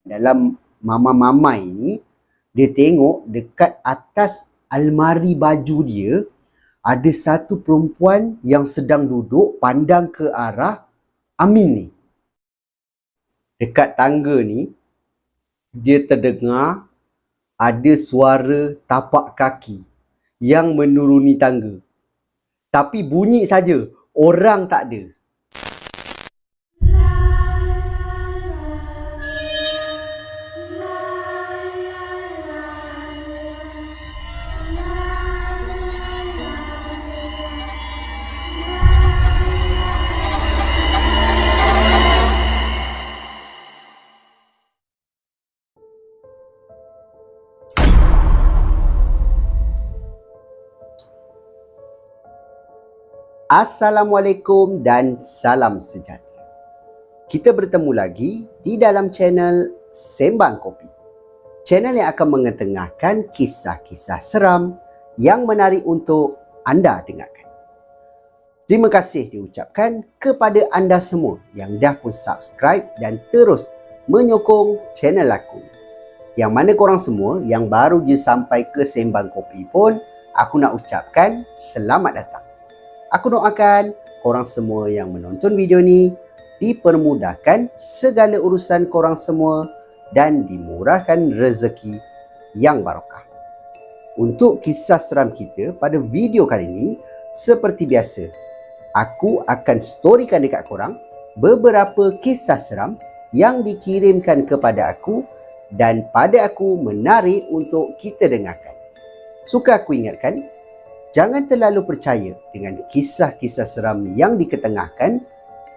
dalam Mama Mamai ni, dia tengok dekat atas almari baju dia ada satu perempuan yang sedang duduk pandang ke arah Amin ni. Dekat tangga ni, dia terdengar ada suara tapak kaki yang menuruni tangga. Tapi bunyi saja, orang tak ada. Assalamualaikum dan salam sejahtera. Kita bertemu lagi di dalam channel Sembang Kopi. Channel yang akan mengetengahkan kisah-kisah seram yang menarik untuk anda dengarkan. Terima kasih diucapkan kepada anda semua yang dah pun subscribe dan terus menyokong channel aku. Yang mana korang semua yang baru je sampai ke Sembang Kopi pun, aku nak ucapkan selamat datang. Aku doakan korang semua yang menonton video ni dipermudahkan segala urusan korang semua dan dimurahkan rezeki yang barokah. Untuk kisah seram kita pada video kali ini, seperti biasa, aku akan storykan dekat korang beberapa kisah seram yang dikirimkan kepada aku dan pada aku menarik untuk kita dengarkan. Suka aku ingatkan, jangan terlalu percaya dengan kisah-kisah seram yang diketengahkan.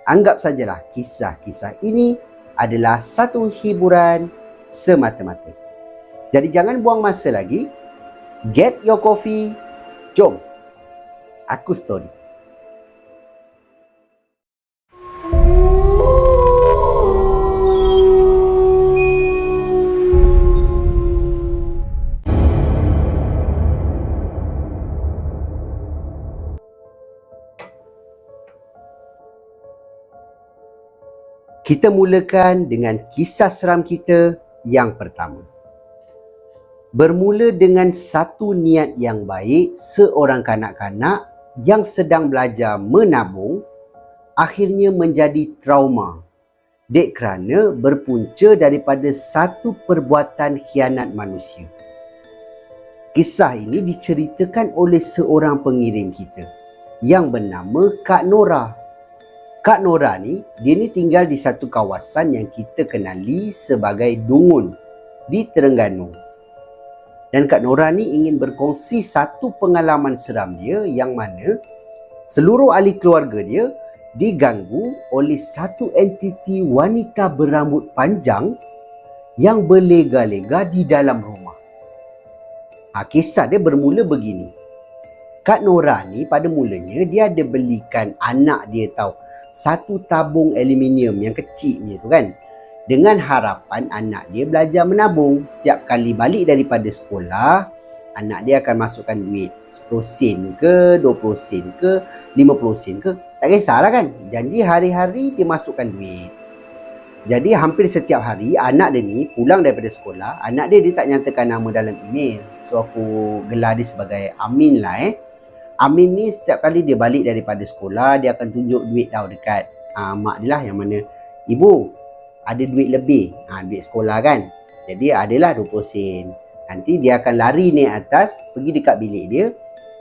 Anggap sajalah kisah-kisah ini adalah satu hiburan semata-mata. Jadi jangan buang masa lagi. Get your coffee. Jom, aku story. Kita mulakan dengan kisah seram kita yang pertama. Bermula dengan satu niat yang baik seorang kanak-kanak yang sedang belajar menabung, akhirnya menjadi trauma. Dek kerana berpunca daripada satu perbuatan khianat manusia. Kisah ini diceritakan oleh seorang pengirim kita yang bernama Kak Nora. Kak Nora ni, dia ni tinggal di satu kawasan yang kita kenali sebagai Dungun di Terengganu. Dan Kak Nora ni ingin berkongsi satu pengalaman seram dia yang mana seluruh ahli keluarga dia diganggu oleh satu entiti wanita berambut panjang yang berlega-lega di dalam rumah. Kisah dia bermula begini. Kak Nora ni pada mulanya dia ada belikan anak dia tahu satu tabung aluminium yang kecil ni tu kan, dengan harapan anak dia belajar menabung. Setiap kali balik daripada sekolah, anak dia akan masukkan duit 10 sen ke, 20 sen ke, 50 sen ke, tak kisahlah kan. Janji hari-hari dia masukkan duit. Jadi hampir setiap hari anak dia ni pulang daripada sekolah, anak dia tak nyatakan nama dalam email. So aku gelar dia sebagai Amin lah Amin ni setiap kali dia balik daripada sekolah, dia akan tunjuk duit tau dekat mak dia lah, yang mana ibu ada duit lebih, duit sekolah kan. Jadi adalah 20 sen. Nanti dia akan lari naik atas, pergi dekat bilik dia,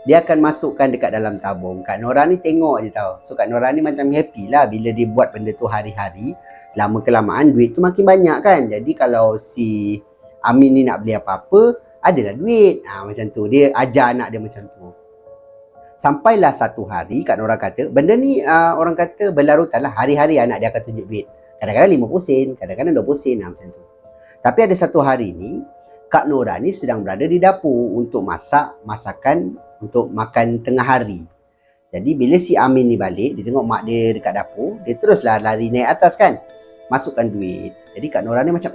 dia akan masukkan dekat dalam tabung. Kak Nora ni tengok je tau. So Kak Nora ni macam happy lah bila dia buat benda tu hari-hari. Lama kelamaan duit tu makin banyak kan. Jadi kalau si Amin ni nak beli apa-apa, adalah duit. Macam tu, dia ajar anak dia macam tu. Sampailah satu hari Kak Nora kata, benda ni orang kata berlarutan lah. Hari-hari anak dia akan tunjuk duit. Kadang-kadang 50 sen, kadang-kadang 20 sen macam tu. Tapi ada satu hari ni, Kak Nora ni sedang berada di dapur untuk masak masakan untuk makan tengah hari. Jadi bila si Amin ni balik, dia tengok mak dia dekat dapur, dia teruslah lari naik atas kan, masukkan duit. Jadi Kak Nora ni macam,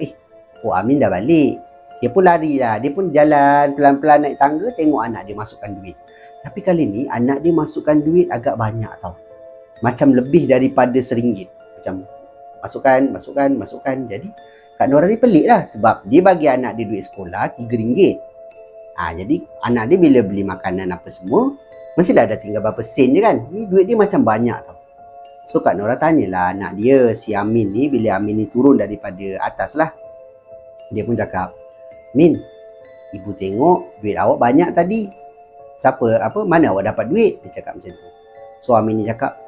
Amin dah balik. Dia pun lari lah, dia pun jalan pelan-pelan naik tangga, tengok anak dia masukkan duit. Tapi kali ni anak dia masukkan duit agak banyak tau. Macam lebih daripada RM1. Macam masukkan. Jadi Kak Nora ni pelik lah sebab dia bagi anak dia duit sekolah RM3. Jadi anak dia bila beli makanan apa semua, mestilah ada tinggal berapa sen je kan. Ni duit dia macam banyak tau. So Kak Nora tanyalah anak dia, si Amin ni, bila Amin ni turun daripada atas lah. Dia pun cakap, "Min, ibu tengok duit awak banyak tadi. Mana awak dapat duit?" Dia cakap macam tu. So Amin ni cakap,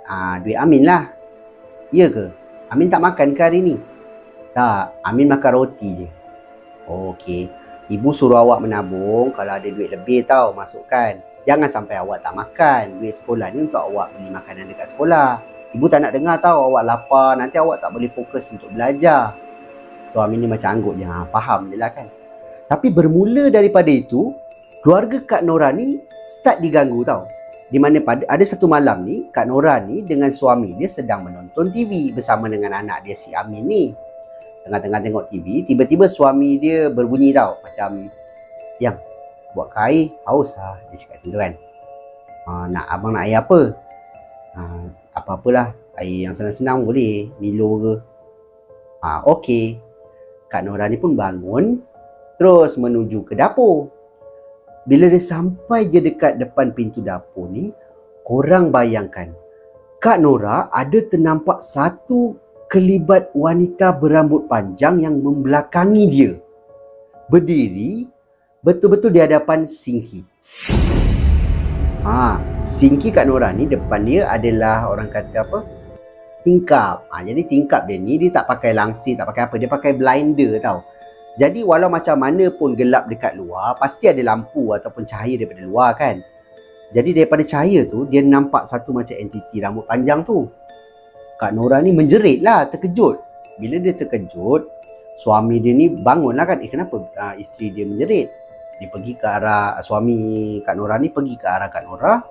"Duit Amin lah." "Ya ke? Amin tak makan ke hari ni?" "Tak, Amin makan roti je." "Oh, okey. Ibu suruh awak menabung, kalau ada duit lebih tau, masukkan. Jangan sampai awak tak makan. Duit sekolah ni untuk awak beli makanan dekat sekolah. Ibu tak nak dengar tau awak lapar, nanti awak tak boleh fokus untuk belajar." So Amin ni macam angguk je, faham je lah kan. Tapi bermula daripada itu, keluarga Kak Nora ni start diganggu tau. Di mana ada satu malam ni, Kak Nora ni dengan suami dia sedang menonton TV bersama dengan anak dia si Amin ni. Tengah-tengah tengok TV, tiba-tiba suami dia berbunyi tau. Macam, "Yang, buat air, haus lah." Dia cakap macam tu kan. Abang nak air apa?" "Apa-apalah, air yang senang-senang boleh, Milo ke." "Okey." Kak Nora ni pun bangun, terus menuju ke dapur. Bila dia sampai je dekat depan pintu dapur ni, korang bayangkan, Kak Nora ada ternampak satu kelibat wanita berambut panjang yang membelakangi dia. Berdiri betul-betul di hadapan Sinki. Sinki Kak Nora ni depan dia adalah orang kata apa? Tingkap. Jadi tingkap dia ni dia tak pakai langsir, tak pakai apa, dia pakai blinder tau. Jadi walau macam mana pun gelap dekat luar, pasti ada lampu ataupun cahaya daripada luar kan. Jadi daripada cahaya tu, dia nampak satu macam entiti rambut panjang tu. Kak Nora ni menjerit lah, terkejut. Bila dia terkejut, suami dia ni bangun lah kan. Kenapa isteri dia menjerit? Dia pergi ke arah, suami Kak Nora ni pergi ke arah Kak Nora.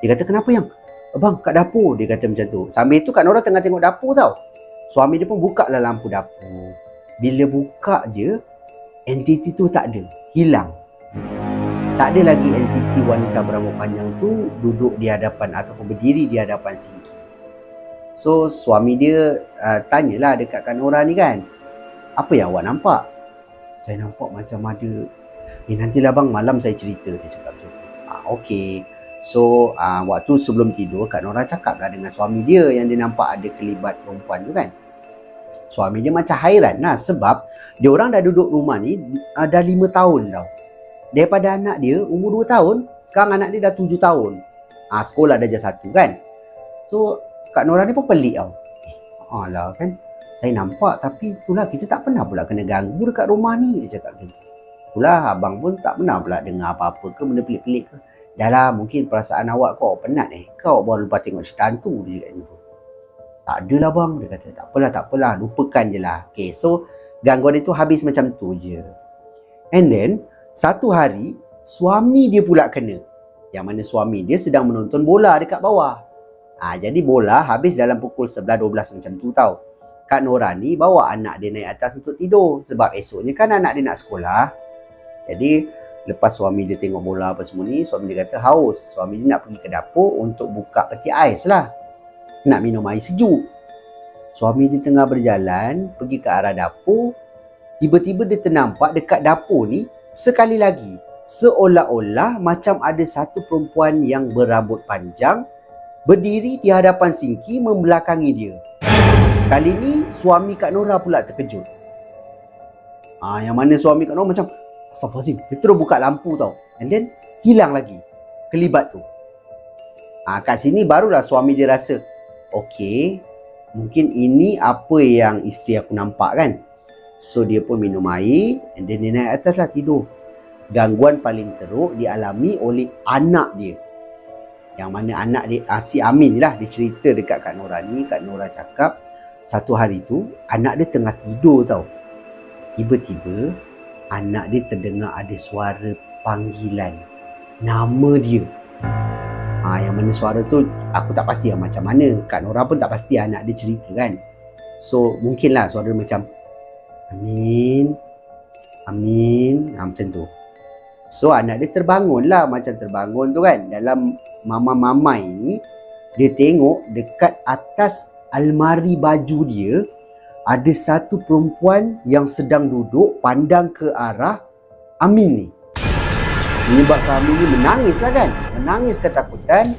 Dia kata, "Kenapa yang? Abang kat dapur." Dia kata macam tu. Sambil tu Kak Nora tengah tengok dapur tau. Suami dia pun buka lah lampu dapur. Bila buka je, entiti tu tak ada, hilang. Tak ada lagi entiti wanita berambut panjang tu duduk di hadapan ataupun berdiri di hadapan Sinki. So suami dia tanyalah dekat Kak Nora ni kan, "Apa yang awak nampak?" "Saya nampak macam ada, nantilah bang, malam saya cerita." Dia cakap macam tu. Okey. So waktu sebelum tidur, Kak Nora cakap lah dengan suami dia yang dia nampak ada kelibat perempuan tu kan. Suami dia macam hairan lah sebab dia orang dah duduk rumah ni dah 5 tahun tau. Daripada anak dia umur 2 tahun, sekarang anak dia dah 7 tahun. Sekolah darjah 1 kan. So Kak Nora ni pun pelik tau. Lah kan, saya nampak tapi itulah kita tak pernah pula kena ganggu dekat rumah ni. Dia cakap macam tu. Itulah abang pun tak pernah pula dengar apa-apa ke, benda pelik-pelik ke. Dah lah, mungkin perasaan awak kau penat kau baru lepas tengok cerita hantu. Dia cakap macam tu. "Tak adalah bang." Dia kata, tak apalah, lupakan je lah." Okay, so gangguan dia tu habis macam tu je. And then satu hari suami dia pula kena. Yang mana suami dia sedang menonton bola dekat bawah. Jadi bola habis dalam pukul 11-12 macam tu tau. Kak Nora ni bawa anak dia naik atas untuk tidur. Sebab esoknya kan anak dia nak sekolah. Jadi lepas suami dia tengok bola apa semua ni, suami dia kata haus. Suami dia nak pergi ke dapur untuk buka peti ais lah. Nak minum air sejuk. Suami dia tengah berjalan pergi ke arah dapur. Tiba-tiba dia ternampak dekat dapur ni sekali lagi, seolah-olah macam ada satu perempuan yang berambut panjang berdiri di hadapan Sinki membelakangi dia. Kali ni suami Kak Nora pula terkejut. Yang mana suami Kak Nora macam, "Astaghfirullahaladzim." Dia terus buka lampu tau. And then hilang lagi kelibat tu. Kat sini barulah suami dia rasa, okey, mungkin ini apa yang isteri aku nampak kan. So dia pun minum air and then dia naik atas lah tidur. Gangguan paling teruk dialami oleh anak dia. Yang mana anak dia, si Amin lah, dia cerita dekat Kak Nora ni. Kak Nora cakap satu hari tu anak dia tengah tidur tau. Tiba-tiba anak dia terdengar ada suara panggilan nama dia. Yang mana suara tu aku tak pasti lah macam mana. Kak Nora pun tak pasti anak dia cerita kan. So mungkinlah suara macam Amin, Amin, macam tu. So anak dia terbangun lah, macam terbangun tu kan. Dalam mamai ni, dia tengok dekat atas almari baju dia ada satu perempuan yang sedang duduk pandang ke arah Amin ni. Menyebabkan Amin ni menangis lah kan. Menangis ketakutan.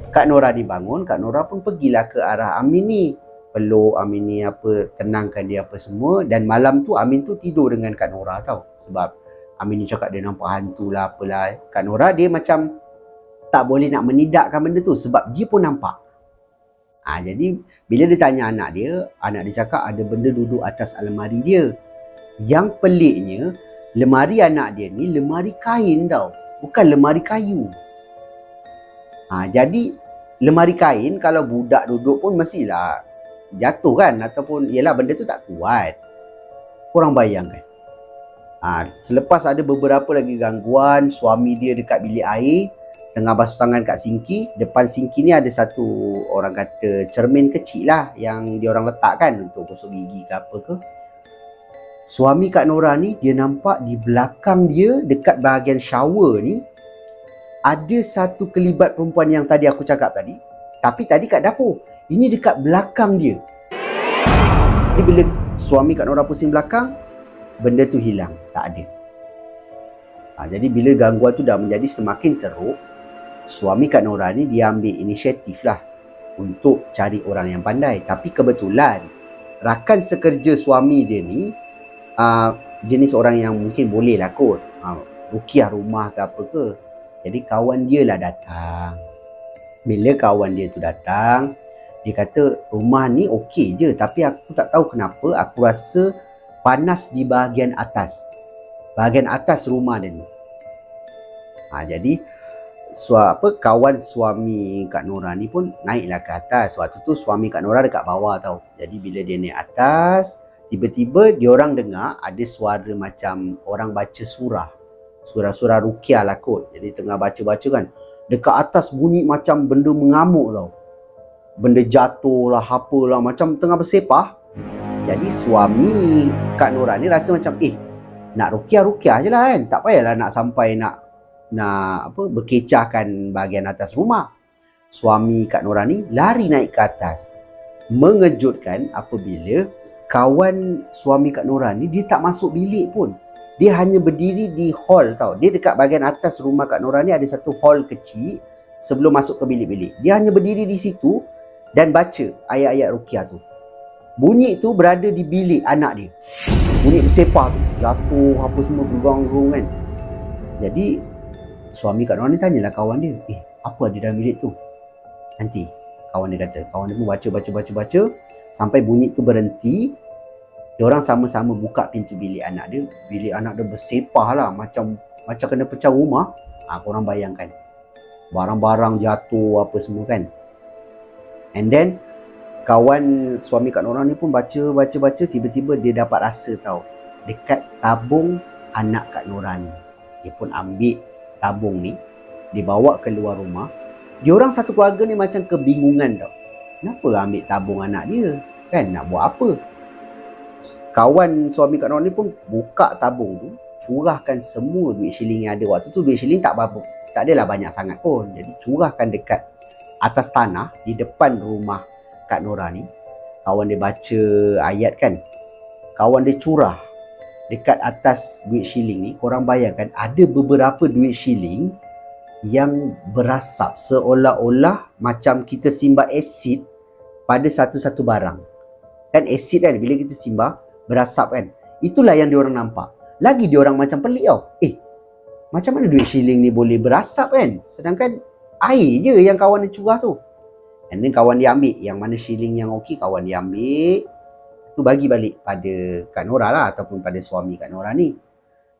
Kak Nora dibangun, Kak Nora pun pergilah ke arah Amin ni. Peluk Amin ni, tenangkan dia apa semua. Dan malam tu Amin tu tidur dengan Kak Nora tau. Sebab Amin ni cakap dia nampak hantu lah apalah. Kak Nora dia macam tak boleh nak menidakkan benda tu sebab dia pun nampak. Jadi bila dia tanya anak dia cakap ada benda duduk atas almari dia. Yang peliknya, lemari anak dia ni lemari kain tau. Bukan lemari kayu. Jadi lemari kain kalau budak duduk pun mestilah jatuh kan. Ataupun yelah benda tu tak kuat. Korang bayangkan. Selepas ada beberapa lagi gangguan, suami dia dekat bilik air tengah basuh tangan kat sinki. Depan sinki ni ada satu, orang kata cermin kecil lah yang diorang letak kan untuk gosok gigi ke apa ke. Suami Kak Nora ni dia nampak di belakang dia dekat bahagian shower ni ada satu kelibat perempuan yang tadi aku cakap tadi. Tapi tadi kat dapur. Ini dekat belakang dia. Jadi bila suami Kak Nora pusing belakang, benda tu hilang. Tak ada. Jadi bila gangguan tu dah menjadi semakin teruk, suami Kak Nora ni dia ambil inisiatif lah untuk cari orang yang pandai. Tapi kebetulan rakan sekerja suami dia ni jenis orang yang mungkin boleh lah kot rukiah rumah ke apa ke. Jadi kawan dia lah datang. Bila kawan dia tu datang, dia kata rumah ni okey je, tapi aku tak tahu kenapa aku rasa panas di bahagian atas. Bahagian atas rumah dia ni. Jadi kawan suami Kak Nora ni pun naiklah ke atas. Waktu tu suami Kak Nora dekat bawah tau. Jadi bila dia naik atas, tiba-tiba diorang dengar ada suara macam orang baca surah. Surah-surah rukiah lah kot. Jadi tengah baca-baca kan, dekat atas bunyi macam benda mengamuk tau. Benda jatuh lah, apalah, macam tengah bersepah. Jadi suami Kak Nora ni rasa macam nak rukiah-rukiah je lah kan. Tak payahlah nak sampai nak berkecahkan bahagian atas rumah. Suami Kak Nora ni lari naik ke atas. Mengejutkan apabila kawan suami Kak Nora ni dia tak masuk bilik pun. Dia hanya berdiri di hall tau. Dia dekat bahagian atas rumah Kak Nora ni ada satu hall kecil sebelum masuk ke bilik-bilik. Dia hanya berdiri di situ dan baca ayat-ayat rukiah tu. Bunyi tu berada di bilik anak dia. Bunyi bersepah tu, jatuh apa semua, gerung-gerung kan. Jadi suami Kak Nora ni tanyalah kawan dia, apa ada dalam bilik tu? Nanti kawan dia kata. Kawan dia pun baca sampai bunyi tu berhenti. Diorang sama-sama buka pintu bilik anak dia. Bilik anak dia bersepah lah, macam kena pecah rumah. Korang bayangkan, barang-barang jatuh apa semua kan. And then kawan suami Kak Nora ni pun baca, tiba-tiba dia dapat rasa tau, dekat tabung anak Kak Nora ni. Dia pun ambil tabung ni, dia bawa keluar rumah. Diorang satu keluarga ni macam kebingungan tau. Kenapa ambil tabung anak dia? Kan nak buat apa? Kawan suami Kak Nora ni pun buka tabung tu, curahkan semua duit shilling yang ada. Waktu tu duit shilling tak adalah banyak sangat pun. Jadi curahkan dekat atas tanah di depan rumah Kak Nora ni. Kawan dia baca ayat kan, kawan dia curah dekat atas duit shilling ni. Korang bayangkan ada beberapa duit shilling yang berasap seolah-olah macam kita simbah asid pada satu-satu barang. Kan asid kan, bila kita simbah berasap kan. Itulah yang diorang nampak. Lagi diorang macam pelik tau. Macam mana duit shilling ni boleh berasap kan? Sedangkan air je yang kawan dia curah tu. And then kawan dia ambil yang mana shilling yang okey, kawan dia ambil. Tu bagi balik pada Kak Nora lah, ataupun pada suami Kak Nora ni.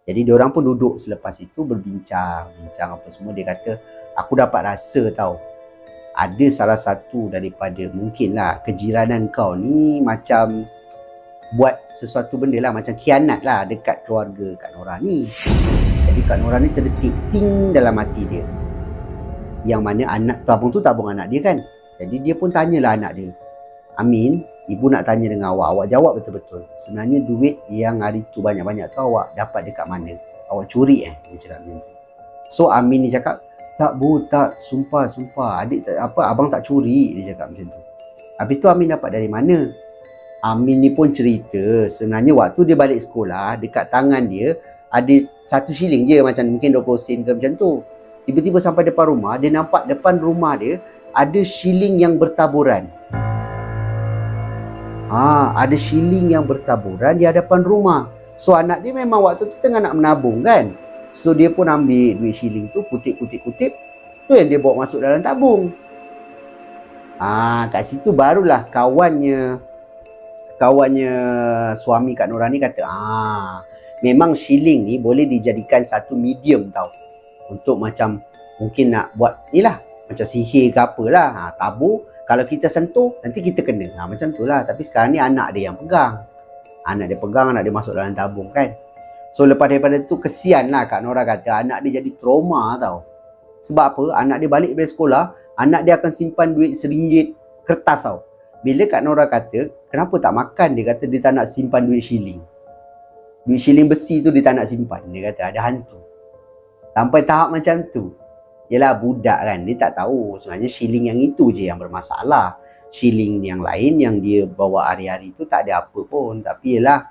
Jadi diorang pun duduk selepas itu bincang apa semua. Dia kata, aku dapat rasa tau, ada salah satu daripada mungkinlah kejiranan kau ni macam buat sesuatu benda lah, macam khianat lah dekat keluarga Kak Nora ni. Jadi Kak Nora ni terdetik ting dalam hati dia. Yang mana anak tabung tu tabung anak dia kan. Jadi dia pun tanyalah anak dia, Amin, ibu nak tanya dengan awak jawab betul-betul. Sebenarnya duit yang hari tu banyak-banyak tu awak dapat dekat mana? Awak curi Dia cakap macam tu. So Amin ni cakap, tak bu, tak, sumpah, adik tak, abang tak curi. Dia cakap macam tu. Habis tu Amin dapat dari mana? Amin ni pun cerita, sebenarnya waktu dia balik sekolah, dekat tangan dia ada 1 shilling je, macam mungkin 20 sen ke macam tu. Tiba-tiba sampai depan rumah, dia nampak depan rumah dia ada shilling yang bertaburan. Ada shilling yang bertaburan di hadapan rumah. So anak dia memang waktu tu tengah nak menabung kan. So dia pun ambil duit shilling tu, kutip. Tu yang dia bawa masuk dalam tabung. Kat situ barulah kawannya suami Kak Nora ni kata, memang shilling ni boleh dijadikan satu medium tau. Untuk macam mungkin nak buat ni lah, macam sihir ke apalah. Tabur, kalau kita sentuh nanti kita kena. Macam tu lah. Tapi sekarang ni anak dia yang pegang. Anak dia masuk dalam tabung kan. So lepas daripada tu kesian lah Kak Nora kata, anak dia jadi trauma tau. Sebab apa? Anak dia balik dari sekolah, anak dia akan simpan duit RM1 kertas tau. Bila Kak Nora kata, kenapa tak makan? Dia kata dia tak nak simpan duit shilling. Duit shilling besi tu dia tak nak simpan. Dia kata ada hantu. Sampai tahap macam tu. Yelah budak kan, dia tak tahu sebenarnya shilling yang itu je yang bermasalah. Shilling yang lain yang dia bawa hari-hari tu tak ada apa pun. Tapi yelah,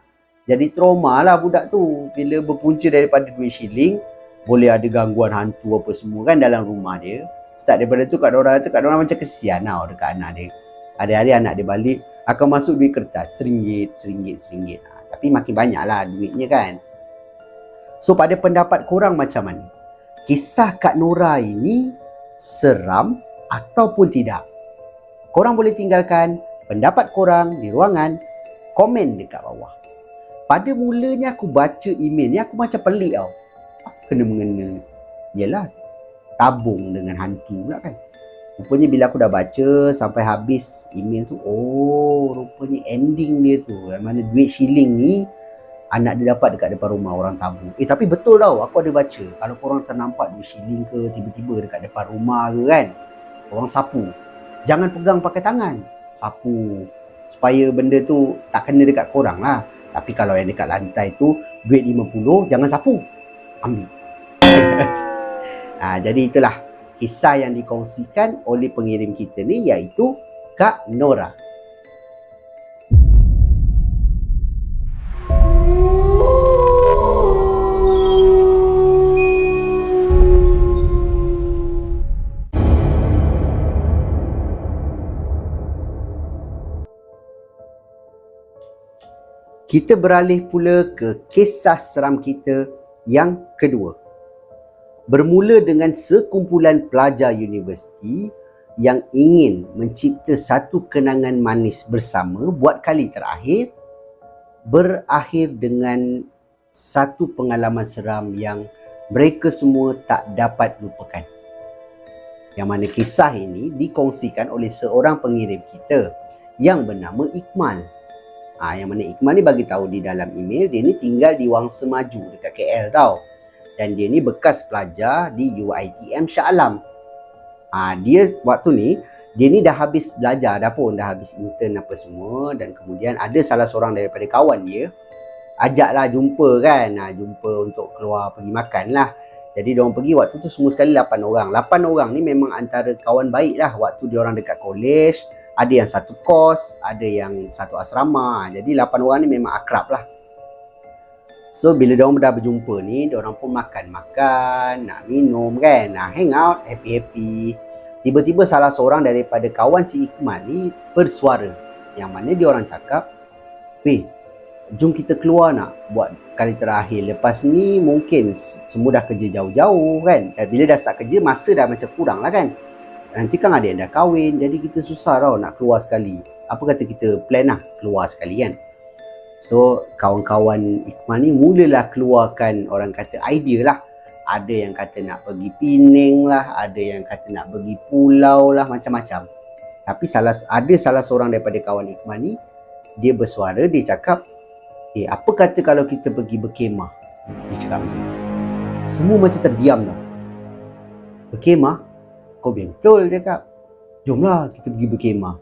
jadi trauma lah budak tu. Bila berpunca daripada duit shilling, boleh ada gangguan hantu apa semua kan dalam rumah dia. Start daripada tu Kak Nora macam kesian tau dekat anak dia. Hari-hari anak dia balik akan masuk duit kertas RM1. Tapi makin banyak lah duitnya kan. So pada pendapat korang macam mana? Kisah Kak Nora ini seram ataupun tidak? Korang boleh tinggalkan pendapat korang di ruangan komen dekat bawah. Pada mulanya aku baca email ni aku macam pelik tau. Kena mengena. Yelah, tabung dengan hantu pula kan. Rupanya bila aku dah baca sampai habis email tu, rupanya ending dia tu, yang mana duit shilling ni anak dia dapat dekat depan rumah orang tabung. Tapi betul tau, aku ada baca, kalau korang ternampak duit shilling ke tiba-tiba dekat depan rumah ke kan, korang sapu. Jangan pegang pakai tangan, sapu supaya benda tu tak kena dekat korang lah. Tapi kalau yang dekat lantai tu duit 50, jangan sapu, ambil. Jadi itulah kisah yang dikongsikan oleh pengirim kita ni, iaitu Kak Nora. Kita beralih pula ke kisah seram kita yang kedua. Bermula dengan sekumpulan pelajar universiti yang ingin mencipta satu kenangan manis bersama buat kali terakhir, berakhir dengan satu pengalaman seram yang mereka semua tak dapat lupakan. Yang mana kisah ini dikongsikan oleh seorang pengirim kita yang bernama Iqmal. Yang mana Iqmal ni bagi tahu di dalam email, dia ni tinggal di Wangsa Maju dekat KL tau. Dan dia ni bekas pelajar di UiTM Shah Alam. Dia waktu ni, dia ni dah habis belajar dah pun, dah habis intern apa semua. Dan kemudian ada salah seorang daripada kawan dia ajaklah jumpa kan, jumpa untuk keluar pergi makan lah. Jadi diorang pergi waktu tu semua sekali 8 orang. 8 orang ni memang antara kawan baik lah waktu diorang dekat college. Ada yang satu kos, ada yang satu asrama. Jadi 8 orang ni memang akrab lah. So bila diorang dah berjumpa ni, diorang pun makan-makan, nak minum kan, nak hang out, happy-happy. Tiba-tiba salah seorang daripada kawan si Iqmal ni bersuara. Yang mana diorang cakap, "Weh, jom kita keluar nak buat kali terakhir. Lepas ni mungkin semua dah kerja jauh-jauh kan. Dan bila dah start kerja, masa dah macam kurang lah kan. Nanti kan ada yang dah kahwin, jadi kita susah tau nak keluar sekali. Apa kata kita plan lah keluar sekali kan." So kawan-kawan Iqmal ni mulalah keluarkan orang kata idea lah. Ada yang kata nak pergi Penang lah, ada yang kata nak pergi pulau lah, macam-macam. Tapi ada salah seorang daripada kawan Iqmal ni, dia bersuara, dia cakap, apa kata kalau kita pergi berkemah? Dia cakap macam tu. Semua macam terdiam tau. Berkemah? Kau biar betul, dia cakap. Jomlah kita pergi berkemah.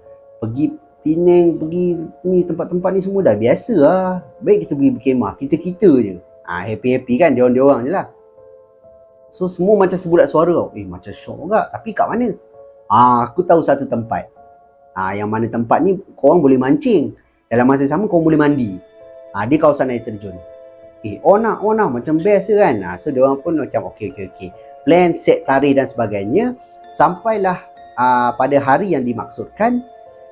Pergi Penang, pergi ni tempat-tempat ni semua dah biasa lah. Baik kita pergi berkemah, kita-kita je. Happy-happy kan, diorang-diorang je lah. So semua macam sebulat suara tau. Macam syok juga. Tapi kat mana? Aku tahu satu tempat. Yang mana tempat ni korang boleh mancing. Dalam masa yang sama kau boleh mandi. Di kawasan air terjun. On lah, macam best kan. So diorang pun macam okey. Plan, set tarikh dan sebagainya. Sampailah pada hari yang dimaksudkan,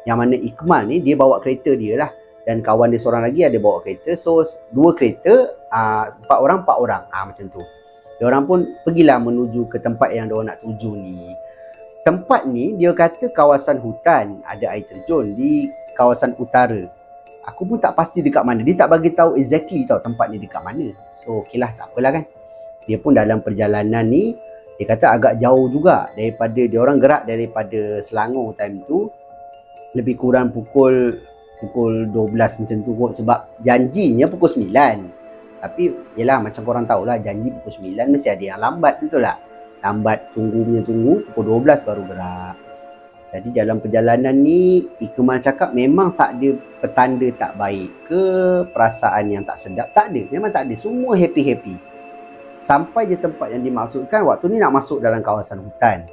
yang mana Ikmal ni dia bawa kereta dia lah, dan kawan dia seorang lagi ada bawa kereta. So 2 kereta, 4 orang macam tu. Diorang pun pergilah menuju ke tempat yang diorang nak tuju ni. Tempat ni dia kata kawasan hutan, ada air terjun di kawasan utara. Aku pun tak pasti dekat mana. Dia tak bagi tahu exactly tau tempat ni dekat mana. So okeylah, tak apalah kan. Dia pun dalam perjalanan ni, dia kata agak jauh juga daripada dia orang gerak daripada Selangor time tu, lebih kurang pukul 12 macam tu kot, sebab janjinya pukul 9. Tapi yelah, macam korang tahulah, janji pukul 9 mesti ada yang lambat, betul tak? Lambat tunggu pukul 12 baru gerak. Jadi dalam perjalanan ni, Ikmal cakap memang tak ada petanda tak baik ke perasaan yang tak sedap. Tak ada, memang tak ada. Semua happy-happy. Sampai je tempat yang dimaksudkan, waktu ni nak masuk dalam kawasan hutan.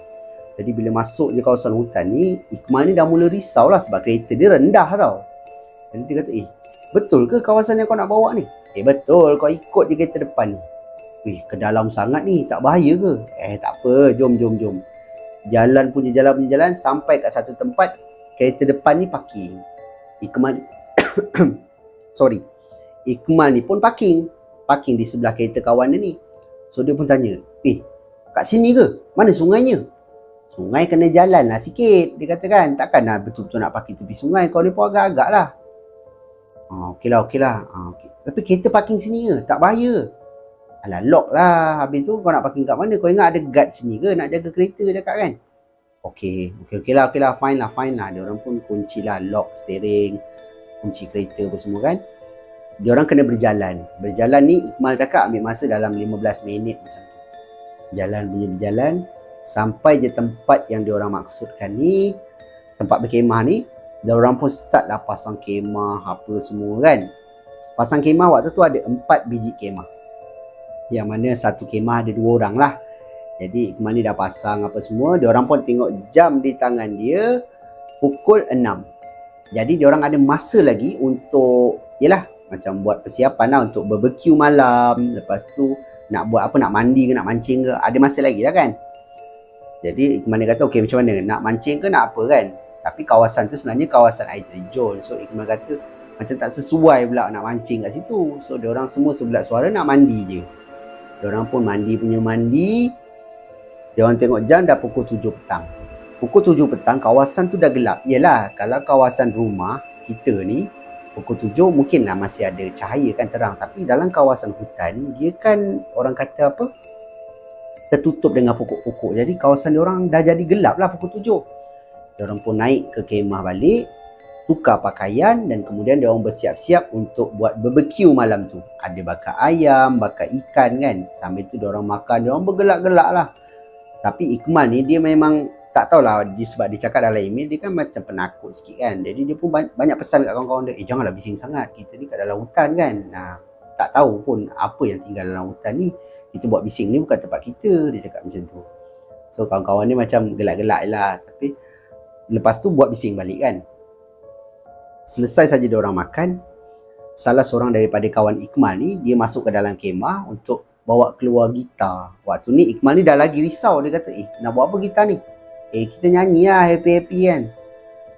Jadi bila masuk je kawasan hutan ni, Ikmal ni dah mula risau lah sebab kereta dia rendah tau. Jadi dia kata, betul ke kawasan yang kau nak bawa ni? Betul, kau ikut je kereta depan ni. Ke dalam sangat ni, tak bahaya ke? Tak apa, jom. Jalan punya jalan, sampai kat satu tempat, kereta depan ni parking. Ikmal Ikmal ni pun parking di sebelah kereta kawan dia ni. So dia pun tanya, kat sini ke? Mana sungainya? Sungai kena jalan lah sikit, dia kata kan. Takkan lah betul-betul nak parking tepi sungai. Kau ni pun agak-agak lah. Okeylah. Tapi kereta parking sini ke? Tak bahaya. Alah, lock lah. Habis tu kau nak parking kat mana? Kau ingat ada guard sini ke nak jaga kereta, cakap kan? Okeylah, fine lah. Dia orang pun kunci lah, lock steering, kunci kereta apa semua kan. Dia orang kena berjalan ni, Ikmal cakap ambil masa dalam 15 minit macam tu. Berjalan sampai je tempat yang dia orang maksudkan ni, tempat berkemah ni. Dia orang pun start lah pasang kemah apa semua kan. Pasang kemah waktu tu ada 4 biji kemah, yang mana satu kemah ada 2 orang lah. Jadi Ikmal ni dah pasang apa semua. Diorang pun tengok jam di tangan dia pukul 6. Jadi diorang ada masa lagi untuk, yelah, macam buat persiapan lah untuk barbecue malam. Lepas tu nak buat apa, nak mandi ke, nak mancing ke, ada masa lagi lah kan. Jadi Ikmal ni kata, okey macam mana, nak mancing ke nak apa kan. Tapi kawasan tu sebenarnya kawasan air terjun. So Ikmal kata macam tak sesuai pula nak mancing kat situ. So diorang semua sebelah suara nak mandi je. Diorang pun mandi. Diorang tengok jam dah pukul 7 petang. Pukul 7 petang kawasan tu dah gelap. Yelah, kalau kawasan rumah kita ni pukul 7 mungkinlah masih ada cahaya kan, terang. Tapi dalam kawasan hutan, dia kan orang kata apa, tertutup dengan pokok-pokok. Jadi kawasan diorang dah jadi gelap lah pukul 7. Diorang pun naik ke kemah balik, tukar pakaian, dan kemudian diorang bersiap-siap untuk buat barbecue malam tu. Ada bakar ayam, bakar ikan kan. Sambil tu diorang makan, diorang bergelak-gelak lah. Tapi Ikmal ni dia memang tak tahulah, sebab dia cakap dalam email, dia kan macam penakut sikit kan. Jadi dia pun banyak pesan kat kawan-kawan dia, janganlah bising sangat, kita ni kat dalam hutan kan. Tak tahu pun apa yang tinggal dalam hutan ni, kita buat bising ni bukan tempat kita, dia cakap macam tu. So kawan-kawan ni macam gelak-gelak lah. Tapi lepas tu buat bising balik kan. Selesai saja diorang makan, salah seorang daripada kawan Ikmal ni, dia masuk ke dalam kemah untuk bawa keluar gitar. Waktu ni Ikmal ni dah lagi risau. Dia kata, nak buat apa gitar ni? Kita nyanyi lah, happy-happy kan.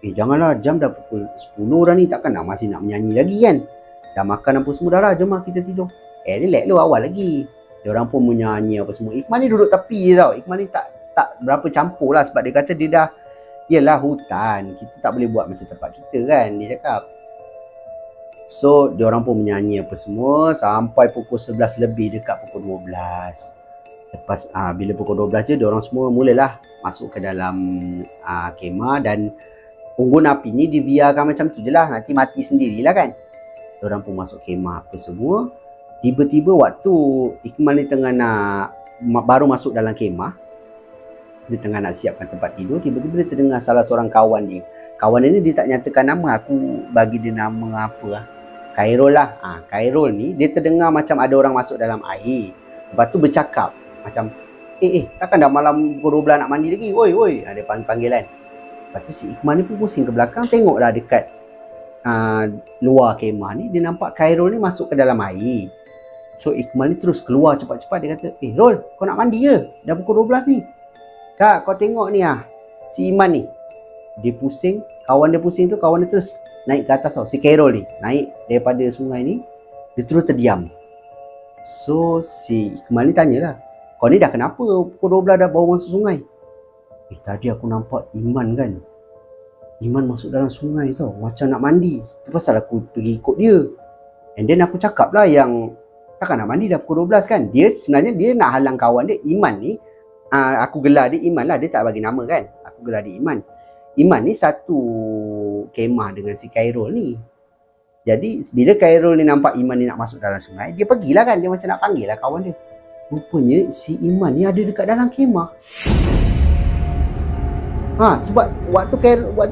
Janganlah, jam dah pukul 10 dah ni, takkan masih nak menyanyi lagi kan. Dah makan apa semua dah lah, jom lah kita tidur. Relax lu, awal lagi. Diorang pun menyanyi apa semua. Ikmal ni duduk tepi je tau. Ikmal ni tak berapa campur lah, sebab dia kata dia dah, yelah hutan, kita tak boleh buat macam tempat kita kan, dia cakap. So diorang pun menyanyi apa semua sampai pukul 11 lebih, dekat pukul 12. Lepas bila pukul 12 je, diorang semua mulalah masuk ke dalam kemah, dan unggun api ni dibiarkan macam tu je lah, nanti mati sendirilah kan. Diorang pun masuk kemah apa semua. Tiba-tiba waktu Ikmal ni tengah baru masuk dalam kemah, dia tengah nak siapkan tempat tidur, tiba-tiba dia terdengar salah seorang kawan dia. Kawan dia ni dia tak nyatakan nama, aku bagi dia nama apa lah, Khairul lah. Khairul ni dia terdengar macam ada orang masuk dalam air. Lepas tu bercakap macam, takkan dah malam pukul 12 nak mandi lagi, woi. Ada panggilan. Lepas tu si Ikmal ni pun pusing ke belakang, tengoklah dekat uh, luar kemah ni, dia nampak Khairul ni masuk ke dalam air. So Ikmal ni terus keluar cepat-cepat. Dia kata, Rol, kau nak mandi ke? Dah pukul 12 ni. Tak, kau tengok ni si Iman ni. Dia pusing, kawan dia pusing tu, kawan dia terus naik ke atas tau. Si Khairul ni naik daripada sungai ni, dia terus terdiam. So si Ikmal ni tanyalah, kau ni dah kenapa pukul 12 dah bawa masuk sungai? Tadi aku nampak Iman kan. Iman masuk dalam sungai tau, macam nak mandi. Tu pasal aku pergi ikut dia. And then aku cakap lah yang takkan nak mandi dah pukul 12 kan. Dia sebenarnya dia nak halang kawan dia Iman ni. Aku gelar dia Iman lah, dia tak bagi nama kan. Aku gelar dia Iman. Iman ni satu kemah dengan si Khairul ni. Jadi bila Khairul ni nampak Iman ni nak masuk dalam sungai, dia pergilah kan. Dia macam nak panggil lah kawan dia. Rupanya si Iman ni ada dekat dalam kemah. Sebab waktu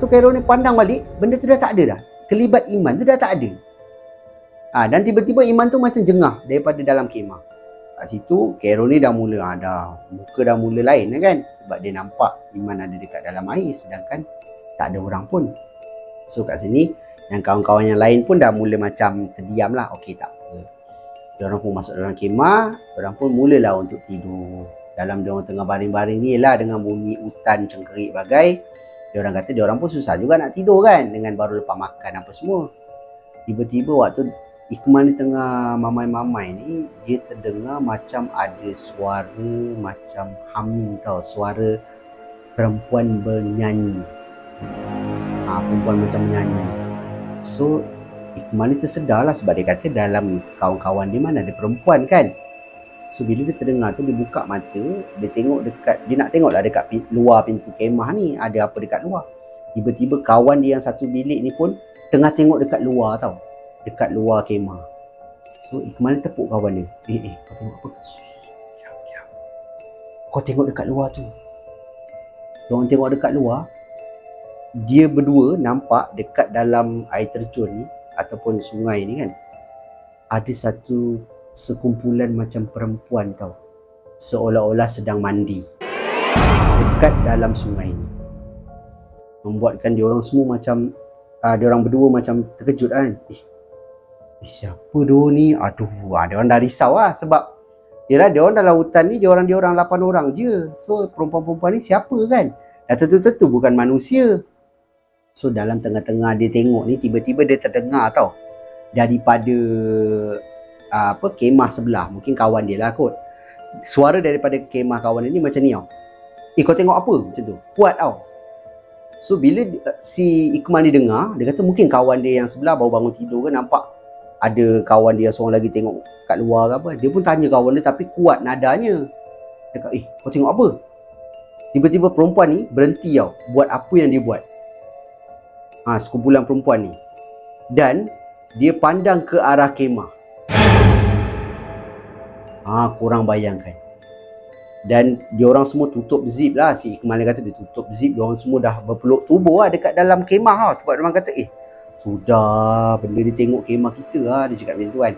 Khairul ni pandang balik, benda tu dah tak ada dah. Kelibat Iman tu dah tak ada. Dan tiba-tiba Iman tu macam jengah daripada dalam kemah. Kat situ Khairul ni dah mula muka dah mula lain kan, sebab dia nampak Iman ada dekat dalam air sedangkan tak ada orang pun. So kat sini yang kawan-kawan yang lain pun dah mula macam terdiam lah. Okey, tak apa. Diorang pun masuk dalam kemah, diorang pun mulalah untuk tidur. Dalam diorang tengah baring-baring ni lah dengan bunyi hutan cengkerik bagai. Diorang kata diorang pun susah juga nak tidur kan, dengan baru lepas makan apa semua. Tiba-tiba waktu Ikmal ni tengah mamai-mamai ni, dia terdengar macam ada suara macam humming tau. Suara perempuan bernyanyi. Perempuan macam menyanyi. So Ikmal ni tersedar lah, sebab dia kata dalam kawan-kawan dia mana ada perempuan kan. So bila dia terdengar tu, dia buka mata, dia tengok dekat, dia nak tengok lah dekat luar pintu kemah ni ada apa dekat luar. Tiba-tiba kawan dia yang satu bilik ni pun tengah tengok dekat luar tau, dekat luar kemah. So Ikmal ni tepuk kawan dia, kau tengok apa? Diam. Kau tengok dekat luar tu. Diorang tengok dekat luar, dia berdua nampak dekat dalam air terjun ni ataupun sungai ni kan, ada satu sekumpulan macam perempuan tau, seolah-olah sedang mandi dekat dalam sungai ni. Membuatkan diorang semua macam diorang berdua macam terkejut kan. Siapa dua ni? Diorang dah risau lah, sebab yelah diorang dalam hutan ni, diorang 8 orang je. So perempuan-perempuan ni siapa kan? Dan tentu-tentu bukan manusia. So dalam tengah-tengah dia tengok ni, tiba-tiba dia terdengar tau, daripada kemah sebelah, mungkin kawan dia lah kot. Suara daripada kemah kawan dia ni macam ni tau. Kau tengok apa? Macam tu. Kuat tau. So bila si Ikmal ni dengar, dia kata mungkin kawan dia yang sebelah baru bangun tidur ke, nampak ada kawan dia seorang lagi tengok kat luar ke apa. Dia pun tanya kawan dia tapi kuat nadanya. Dia kata, kau tengok apa? Tiba-tiba perempuan ni berhenti tau, buat apa yang dia buat. Sekumpulan perempuan ni. Dan dia pandang ke arah kemah. Korang bayangkan. Dan diorang semua tutup zip lah. Si Ikmal ni kata dia tutup zip. Diorang semua dah berpeluk tubuh lah dekat dalam kemah lah. Sebab diorang kata sudah, benda dia tengok kemah kita lah. Dia cakap macam tu kan.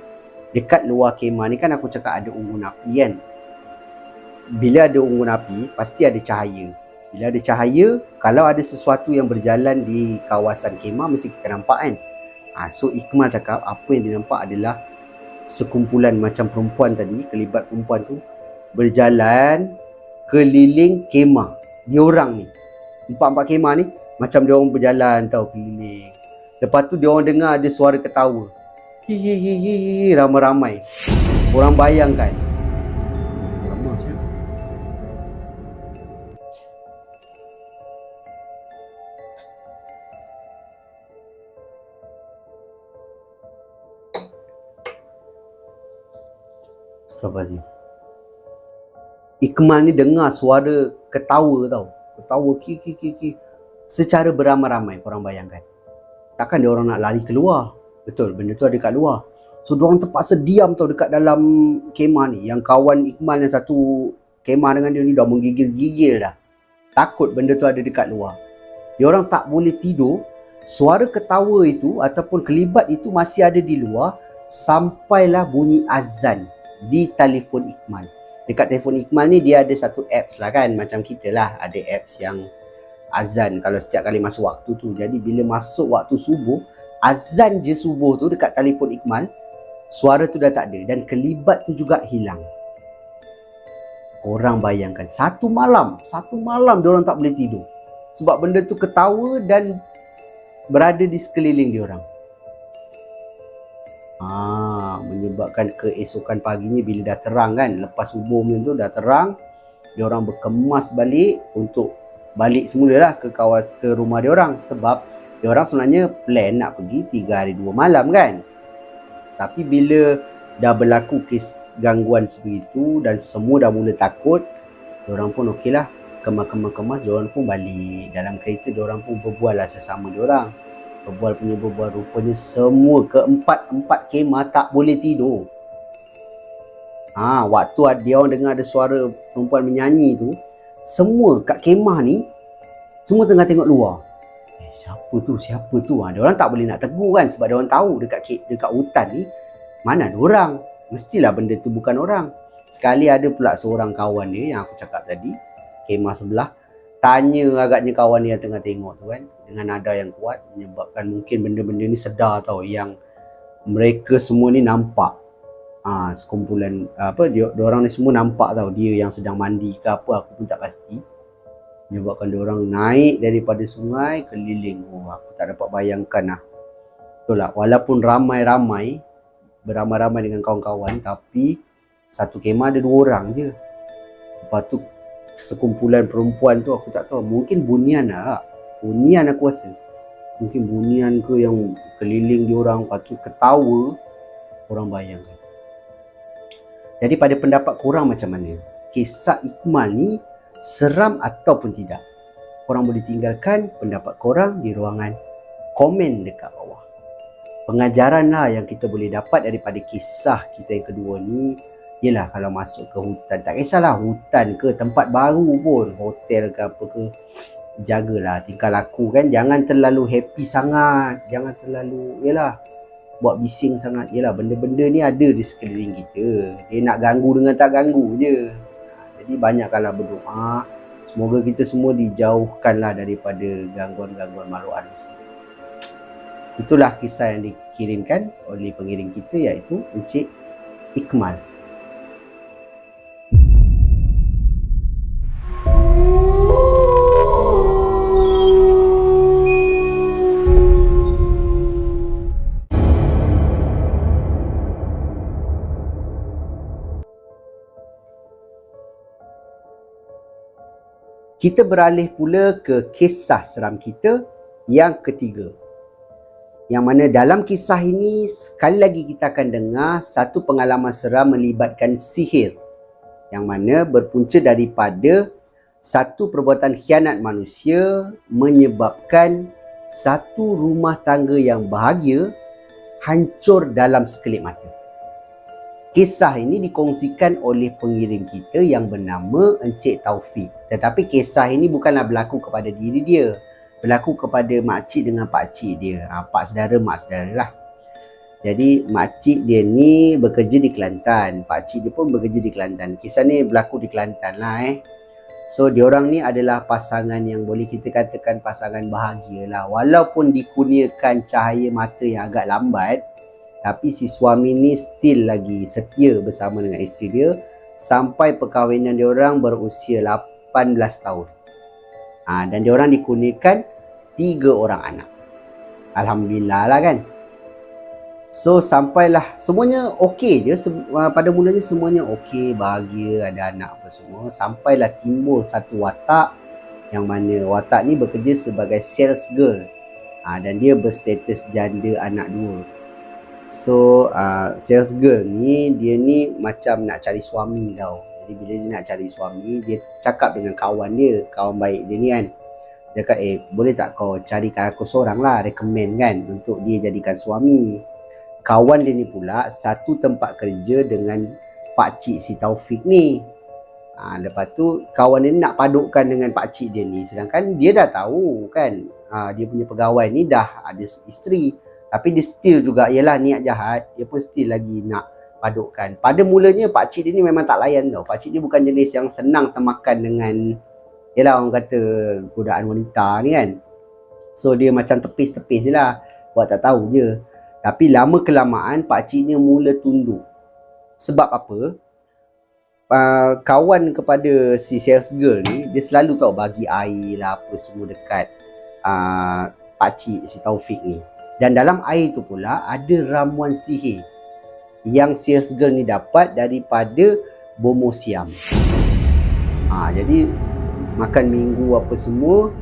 Dekat luar kemah ni kan aku cakap ada unggun api kan. Bila ada unggun api, pasti ada cahaya. Bila ada cahaya, kalau ada sesuatu yang berjalan di kawasan kemah, mesti kita nampak kan. So Ikmal cakap apa yang dia nampak adalah sekumpulan macam perempuan tadi, kelibat perempuan tu berjalan keliling kemah. Diorang ni, empat kemah ni, macam diorang berjalan tau keliling. Lepas tu diorang dengar ada suara ketawa. Hihihihi, ramai-ramai. Korang bayangkan. Ramai siapa? Astagfirullahaladzim. Ikmal ni dengar suara ketawa tau. Ketawa ki. Secara beramai-ramai, korang bayangkan. Takkan dia orang nak lari keluar. Betul, benda tu ada kat luar. So diorang terpaksa diam tau dekat dalam kemah ni. Yang kawan Ikmal yang satu kemah dengan dia ni dah menggigil-gigil dah. Takut benda tu ada dekat luar. Diorang tak boleh tidur. Suara ketawa itu ataupun kelibat itu masih ada di luar. Sampailah bunyi azan di telefon Ikmal. Dekat telefon Ikmal ni dia ada satu apps lah kan. Macam kita lah ada apps yang azan kalau setiap kali masuk waktu tu. Jadi bila masuk waktu subuh, azan je subuh tu dekat telefon Ikmal, suara tu dah tak ada dan kelibat tu juga hilang. Korang bayangkan, satu malam diorang tak boleh tidur. Sebab benda tu ketawa dan berada di sekeliling diorang. Menyebabkan keesokan paginya bila dah terang kan, lepas subuh macam tu dah terang, diorang berkemas balik untuk balik semula lah ke rumah diorang. Sebab diorang sebenarnya plan nak pergi 3 hari 2 malam kan. Tapi bila dah berlaku kes gangguan sebegitu dan semua dah mula takut, diorang pun okey lah, kemas, diorang pun balik. Dalam kereta diorang pun berbual lah sesama diorang. Berbual rupanya semua keempat kemah tak boleh tidur. Waktu dia orang dengar ada suara perempuan menyanyi tu, semua kat kemah ni semua tengah tengok luar. Siapa tu? Dia orang tak boleh nak tegur kan, sebab dia orang tahu dekat hutan ni mana ada orang. Mestilah benda tu bukan orang. Sekali ada pula seorang kawan dia yang aku cakap tadi, kemah sebelah, tanya agaknya kawan dia yang tengah tengok tu kan, dengan nada yang kuat, menyebabkan mungkin benda-benda ni sedar tau, yang mereka semua ni nampak. Sekumpulan diorang ni semua nampak tau dia yang sedang mandi ke apa, aku pun tak pasti. Menyebabkan diorang naik daripada sungai keliling. Aku tak dapat bayangkan lah. Betul lah, walaupun ramai-ramai, beramai-ramai dengan kawan-kawan, tapi satu kemah ada 2 orang je. Lepas tu sekumpulan perempuan tu aku tak tahu, mungkin bunian lah. Bunian aku rasa. Mungkin bunian ke yang keliling diorang, lepas tu ketawa. Korang bayangkan. Jadi pada pendapat korang macam mana? Kisah Ikmal ni seram ataupun tidak? Korang boleh tinggalkan pendapat korang di ruangan komen dekat bawah. Pengajaran lah yang kita boleh dapat daripada kisah kita yang kedua ni, yelah kalau masuk ke hutan, tak kisahlah hutan ke tempat baru pun, hotel ke apa ke, jagalah tingkah laku kan. Jangan terlalu happy sangat, jangan terlalu buat bising sangat. Benda-benda ni ada di sekeliling kita. Dia nak ganggu dengan tak ganggu je. Jadi banyakkanlah berdoa, semoga kita semua dijauhkanlah daripada gangguan-gangguan makhluk halus. Itulah kisah yang dikirimkan oleh pengirim kita, iaitu Encik Ikmal. Kita beralih pula ke kisah seram kita yang ketiga. Yang mana dalam kisah ini, sekali lagi kita akan dengar satu pengalaman seram melibatkan sihir. Yang mana berpunca daripada satu perbuatan khianat manusia menyebabkan satu rumah tangga yang bahagia hancur dalam sekelip mata. Kisah ini dikongsikan oleh pengirim kita yang bernama Encik Taufik. Tetapi kisah ini bukanlah berlaku kepada diri dia. Berlaku kepada makcik dengan pakcik dia. Pak saudara, mak saudara lah. Jadi makcik dia ni bekerja di Kelantan. Pakcik dia pun bekerja di Kelantan. Kisah ni berlaku di Kelantan lah So diorang ni adalah pasangan yang boleh kita katakan pasangan bahagia lah. Walaupun dikurniakan cahaya mata yang agak lambat, tapi si suami ni still lagi setia bersama dengan isteri dia sampai perkahwinan diorang berusia 18 tahun. Dan diorang dikurniakan 3 orang anak. Alhamdulillah lah kan. So sampailah semuanya okey je. Pada mulanya semuanya okey, bahagia, ada anak apa semua. Sampailah timbul satu watak, yang mana watak ni bekerja sebagai sales girl. Dan dia berstatus janda anak 2. So sales girl ni, dia ni macam nak cari suami tau. Jadi bila dia nak cari suami, dia cakap dengan kawan dia, kawan baik dia ni kan. Dia kata, boleh tak kau carikan aku seorang lah, recommend kan, untuk dia jadikan suami. Kawan dia ni pula satu tempat kerja dengan pakcik si Taufik ni. Lepas tu kawan dia ni nak padukkan dengan pakcik dia ni, sedangkan dia dah tahu kan, dia punya pegawai ni dah ada isteri. Tapi dia still juga, ialah niat jahat, dia pun still lagi nak padukkan. Pada mulanya pakcik dia ni memang tak layan tau. Pakcik dia bukan jenis yang senang termakan dengan, ialah orang kata, godaan wanita ni kan. So dia macam tepis-tepis je lah. Buat tak tahu je. Tapi lama kelamaan pakcik ni mula tunduk. Sebab apa? Kawan kepada si sales girl ni, dia selalu tahu bagi air lah apa semua dekat pakcik si Taufik ni. Dan dalam air tu pula ada ramuan sihir yang sales girl ni dapat daripada bomoh siam. Jadi makan minggu apa semua,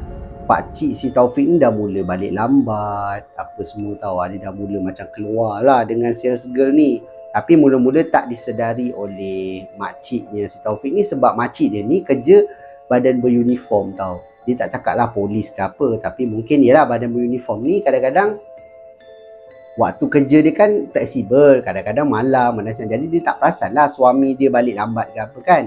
pakcik si Taufik ni dah mula balik lambat, apa semua tahu, dia dah mula macam keluar lah dengan sales girl ni. Tapi mula-mula tak disedari oleh makciknya si Taufik ni, sebab makcik dia ni kerja badan beruniform tau. Dia tak cakap lah polis ke apa, tapi mungkin yalah badan beruniform ni kadang-kadang waktu kerja dia kan fleksibel, kadang-kadang malam, jadi dia tak perasan lah suami dia balik lambat ke apa kan.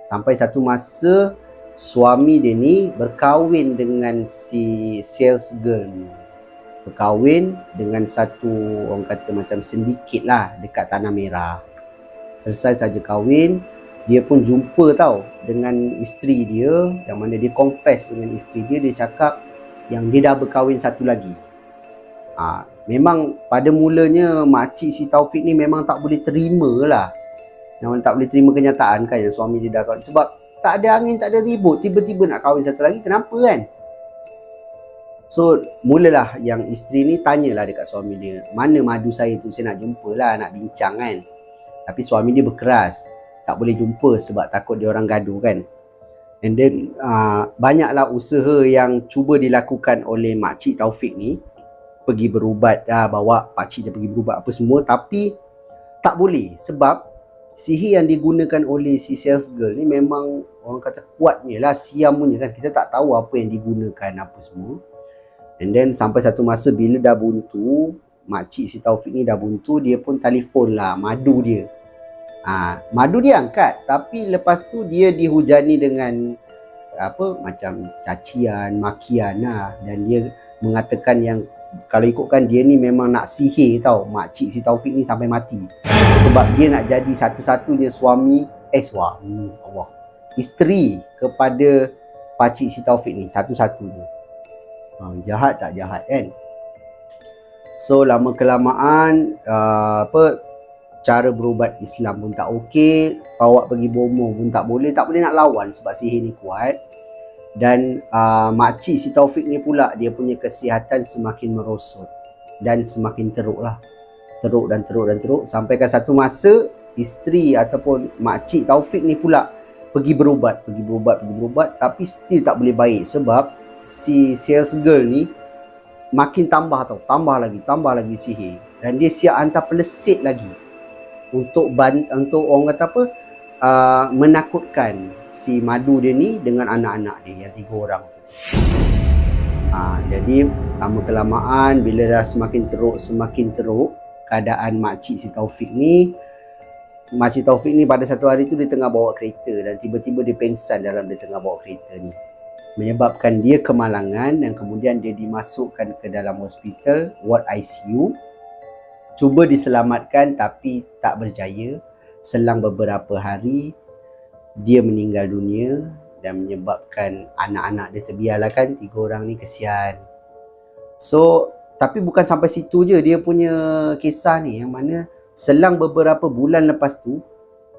Sampai satu masa suami dia ni berkahwin dengan si sales girl ni. Berkahwin dengan satu, orang kata macam sindiket lah dekat Tanah Merah. Selesai saja kahwin, dia pun jumpa tau dengan isteri dia, yang mana dia confess dengan isteri dia. Dia cakap yang dia dah berkahwin satu lagi. Memang pada mulanya makcik si Taufik ni memang tak boleh terima lah. Memang tak boleh terima kenyataan kan yang suami dia dah kahwin. Sebab tak ada angin, tak ada ribut, tiba-tiba nak kahwin satu lagi, kenapa kan? So, mulalah yang isteri ni tanyalah dekat suami dia, mana madu saya tu, saya nak jumpa lah, nak bincang kan. Tapi suami dia berkeras, tak boleh jumpa sebab takut dia orang gaduh kan. And then, banyaklah usaha yang cuba dilakukan oleh makcik Taufik ni, pergi berubat dah, bawa pakcik dia pergi berubat apa semua, tapi tak boleh sebab sihir yang digunakan oleh si sales girl ni memang orang kata kuatnya lah, siam punya kan. Kita tak tahu apa yang digunakan apa semua. And then sampai satu masa bila dah buntu, makcik si Taufik ni dah buntu, dia pun telefon lah madu dia. Madu dia angkat, tapi lepas tu dia dihujani dengan apa macam cacian, makian lah. Dan dia mengatakan yang kalau ikutkan dia ni memang nak sihir tau makcik si Taufik ni sampai mati. Sebab dia nak jadi satu-satunya isteri kepada pakcik si Taufik ni, satu-satunya. Jahat tak jahat kan? So lama kelamaan cara berubat Islam pun tak okey, bawa pergi bomoh pun tak boleh nak lawan sebab sihir ni kuat. Dan makcik si Taufik ni pula dia punya kesihatan semakin merosot dan semakin teruk lah. Teruk sampai kan satu masa isteri ataupun makcik Taufik ni pula pergi berubat, tapi still tak boleh baik sebab si sales girl ni makin tambah lagi sihir. Dan dia siap hantar pelesit lagi untuk orang kata apa, menakutkan si madu dia ni dengan anak-anak dia yang 3 orang. Jadi lama kelamaan bila dah semakin teruk keadaan makcik si Taufik ni, pada satu hari tu dia tengah bawa kereta dan tiba-tiba dia pengsan dalam dia tengah bawa kereta ni, menyebabkan dia kemalangan dan kemudian dia dimasukkan ke dalam hospital ward ICU. Cuba diselamatkan tapi tak berjaya. Selang beberapa hari dia meninggal dunia dan menyebabkan anak-anak dia terbiarlah kan, 3 orang ni kesian. So tapi bukan sampai situ je dia punya kisah ni, yang mana selang beberapa bulan lepas tu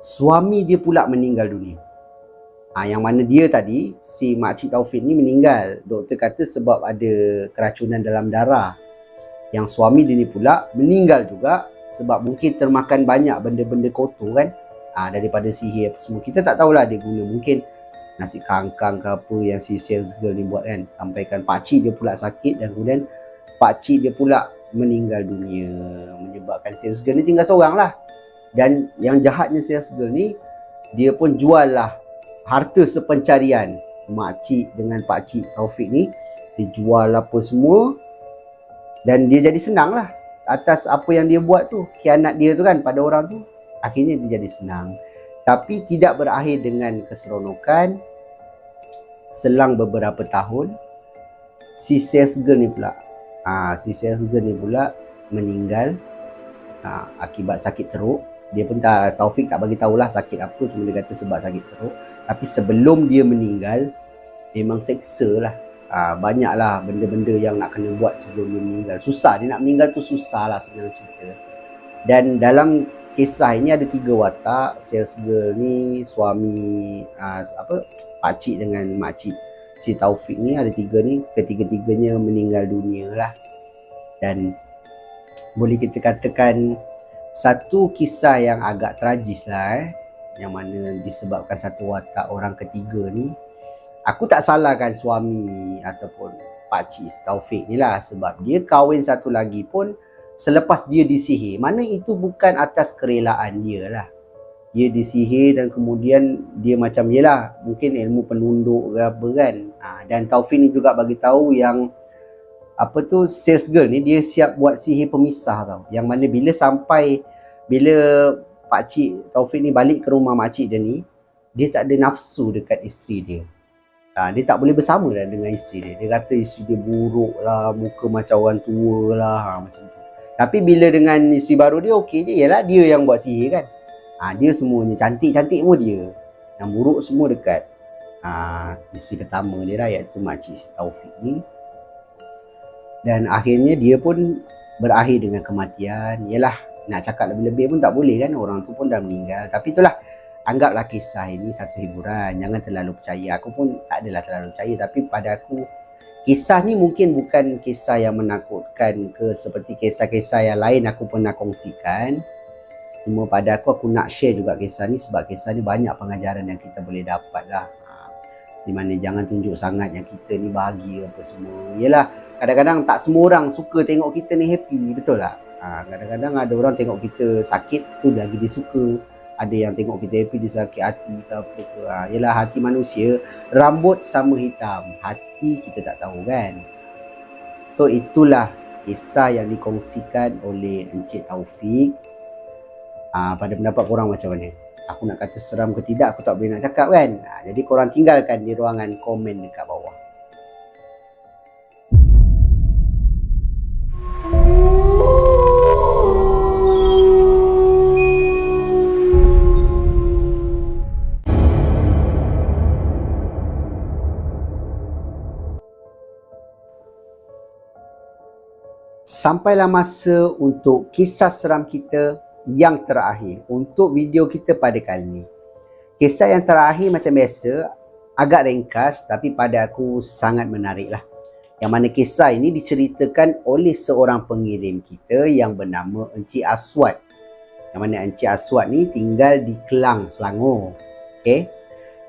suami dia pula meninggal dunia. Yang mana dia tadi, si makcik Taufik ni meninggal. Doktor kata sebab ada keracunan dalam darah. Yang suami dia ni pula meninggal juga sebab mungkin termakan banyak benda-benda kotor kan. Daripada sihir apa semua. Kita tak tahulah dia guna mungkin nasi kangkang ke apa yang si sales girl ni buat kan. Sampaikan pakcik dia pula sakit dan kemudian pakcik dia pula meninggal dunia. Menyebabkan sales girl ni tinggal seorang lah. Dan yang jahatnya sales girl ni, dia pun jual lah harta sepencarian makcik dengan pakcik Taufik ni. Dia jual apa semua dan dia jadi senang lah atas apa yang dia buat tu, khianat dia tu kan pada orang tu. Akhirnya dia jadi senang. Tapi tidak berakhir dengan keseronokan. Selang beberapa tahun si sales girl ni pula meninggal akibat sakit teruk. Dia pun Taufik tak bagi tahulah sakit apa, cuma dia kata sebab sakit teruk. Tapi sebelum dia meninggal memang seksa lah banyaklah benda-benda yang nak kena buat sebelum dia meninggal. Susah, dia nak meninggal tu susah lah senang cerita. Dan dalam kisah ini ada 3 watak. Sales girl ni, suami pakcik dengan makcik si Taufik ni, ada 3 ni, ketiga-tiganya meninggal dunia lah. Dan boleh kita katakan satu kisah yang agak tragis lah, yang mana disebabkan satu watak orang ketiga ni. Aku tak salahkan suami ataupun pakcik Taufik ni lah, sebab dia kahwin satu lagi pun selepas dia disihir. Mana itu bukan atas kerelaan dia lah. Dia disihir dan kemudian dia macam yelah, mungkin ilmu penunduk ke apa kan. Dan Taufik ni juga bagi tahu yang sales girl ni dia siap buat sihir pemisah tau. Yang mana bila pakcik Taufik ni balik ke rumah makcik dia ni, dia tak ada nafsu dekat isteri dia. Dia tak boleh bersama dah dengan isteri dia. Dia kata isteri dia buruk lah, muka macam orang tua lah, macam tu. Tapi bila dengan isteri baru dia okey je, yalah dia yang buat sihir kan. Dia semuanya, cantik-cantik pun dia. Yang buruk semua dekat isteri pertama dia lah, iaitu makcik si Taufik ni. Dan akhirnya dia pun berakhir dengan kematian. Yalah, nak cakap lebih-lebih pun tak boleh kan, orang tu pun dah meninggal. Tapi itulah, anggaplah kisah ini satu hiburan, jangan terlalu percaya. Aku pun tak adalah terlalu percaya, tapi pada aku kisah ni mungkin bukan kisah yang menakutkan ke seperti kisah-kisah yang lain aku pernah kongsikan. Cuma pada aku nak share juga kisah ni sebab kisah ni banyak pengajaran yang kita boleh dapat lah. Di mana jangan tunjuk sangat yang kita ni bahagia apa semua. Yelah, kadang-kadang tak semua orang suka tengok kita ni happy, betul tak? Kadang-kadang ada orang tengok kita sakit tu lagi dia suka. Ada yang tengok kita happy dia sakit hati ke apa ke. Yelah, hati manusia rambut sama hitam, hati kita tak tahu kan. So itulah kisah yang dikongsikan oleh Encik Taufik. Pada pendapat korang macam mana? Aku nak kata seram ke tidak, aku tak boleh nak cakap kan. Jadi korang tinggalkan di ruangan komen dekat bawah. Sampailah masa untuk kisah seram kita yang terakhir untuk video kita pada kali ini. Kisah yang terakhir macam biasa agak ringkas tapi pada aku sangat menarik lah. Yang mana kisah ini diceritakan oleh seorang pengirim kita yang bernama Encik Aswad. Yang mana Encik Aswad ni tinggal di Kelang, Selangor. Okay?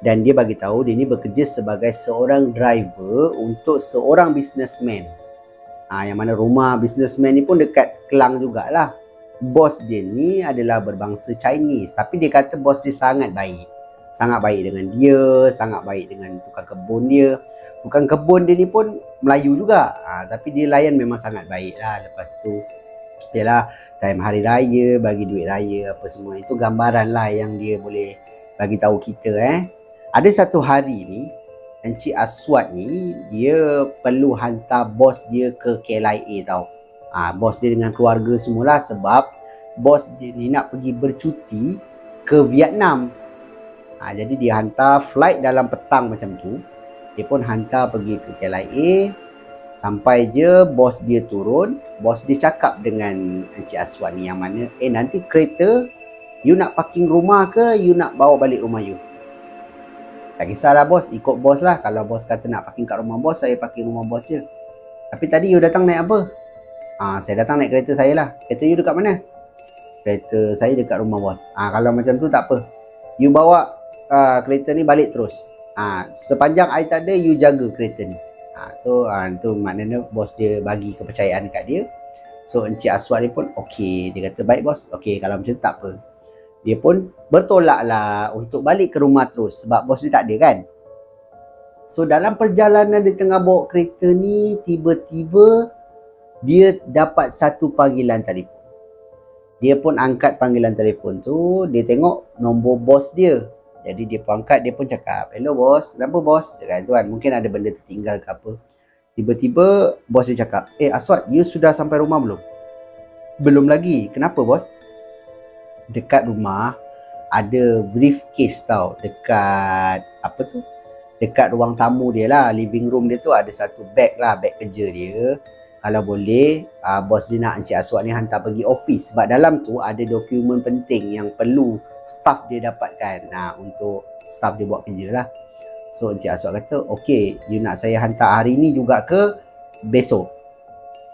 Dan dia bagi tahu dia ni bekerja sebagai seorang driver untuk seorang businessman. Yang mana rumah businessman ni pun dekat Kelang jugalah. Bos dia ni adalah berbangsa Chinese, tapi dia kata bos dia sangat baik. Sangat baik dengan dia, sangat baik dengan tukang kebun dia. Tukang kebun dia ni pun Melayu juga. Tapi dia layan memang sangat baik lah. Lepas tu, yalah, time hari raya, bagi duit raya apa semua. Itu gambaran lah yang dia boleh bagi tahu kita. Ada satu hari ni, Encik Aswad ni, dia perlu hantar bos dia ke KLIA tau. Bos dia dengan keluarga semualah sebab bos dia ni nak pergi bercuti ke Vietnam. Jadi dia hantar flight dalam petang macam tu. Dia pun hantar pergi ke KLIA. Sampai je bos dia turun, bos dia cakap dengan Encik Aswad ni yang mana, nanti kereta you nak parking rumah ke you nak bawa balik rumah you? Tak kisahlah bos, ikut bos lah. Kalau bos kata nak parking kat rumah bos, saya parking rumah bos je. Tapi tadi you datang naik apa? Saya datang naik kereta saya lah. Kereta you dekat mana? Kereta saya dekat rumah bos. Kalau macam tu tak apa, you bawa kereta ni balik terus. Sepanjang I tak ada, you jaga kereta ni. So tu maknanya bos dia bagi kepercayaan dekat dia. So Encik Aswad ni pun okey. Dia kata baik bos, okey kalau macam tu tak apa. Dia pun bertolak lah untuk balik ke rumah terus sebab bos dia tak ada kan. So dalam perjalanan di tengah bawa kereta ni, tiba-tiba dia dapat satu panggilan telefon. Dia pun angkat panggilan telefon tu, dia tengok nombor bos dia. Jadi dia pun angkat, dia pun cakap, hello bos, kenapa bos? Cakap tuan, mungkin ada benda tertinggal ke apa. Tiba-tiba bos dia cakap, Aswad, you sudah sampai rumah belum? Belum lagi, kenapa bos? Dekat rumah ada briefcase tau, dekat dekat ruang tamu dia lah, living room dia tu ada satu beg lah, beg kerja dia. Kalau boleh, bos dia nak Encik Aswad ni hantar pergi office sebab dalam tu ada dokumen penting yang perlu staff dia dapatkan untuk staff dia buat kerja lah. So Encik Aswad kata, okay, you nak saya hantar hari ni juga ke besok?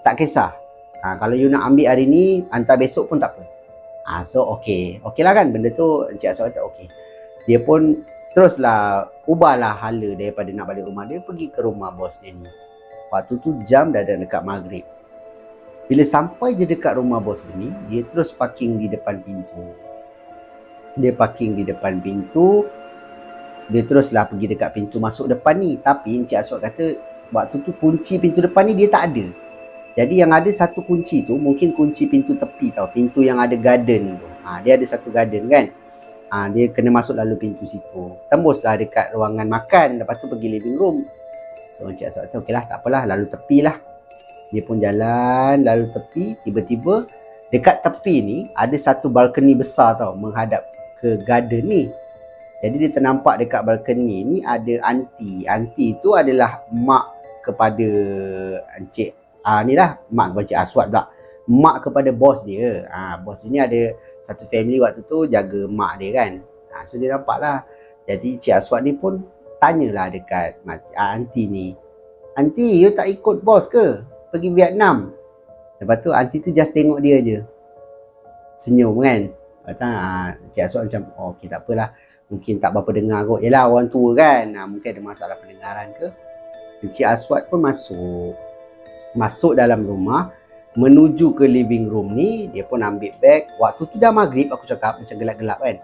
Tak kisah. Kalau you nak ambil hari ni, hantar besok pun tak apa. So okay lah kan, benda tu Encik Aswad kata okay. Dia pun teruslah ubahlah hala daripada nak balik rumah dia, pergi ke rumah bos dia ni. Waktu tu jam dah dekat maghrib. Bila sampai je dekat rumah bos dia ni, dia terus parking di depan pintu. Dia parking di depan pintu. Dia teruslah pergi dekat pintu masuk depan ni. Tapi Encik Aswad kata waktu tu kunci pintu depan ni dia tak ada. Jadi yang ada satu kunci tu mungkin kunci pintu tepi tau, pintu yang ada garden tu. Dia ada satu garden kan. Dia kena masuk lalu pintu situ. Tembuslah dekat ruangan makan, lepas tu pergi living room. So Encik Aswad kata okeylah, tak apalah, lalu tepi lah. Dia pun jalan lalu tepi. Tiba-tiba dekat tepi ni ada satu balkoni besar tau, menghadap ke garden ni. Jadi dia ternampak dekat balkoni ni ada aunty. Aunty tu adalah mak kepada Encik ni lah, mak kepada Encik Aswad pula. Mak kepada bos dia. Bos dia ni ada satu family waktu tu jaga mak dia kan. So dia nampak lah. Jadi Encik Aswad ni pun tanyalah dekat aunty ni, aunty, you tak ikut bos ke pergi Vietnam? Lepas tu aunty tu just tengok dia je, senyum kan. Encik Aswad macam okay, tak apalah, mungkin tak berapa dengar kot. Yelah, orang tua kan, mungkin ada masalah pendengaran ke. Encik Aswad pun masuk dalam rumah, menuju ke living room ni. Dia pun ambil beg. Waktu tu dah maghrib, aku cakap macam gelap-gelap kan.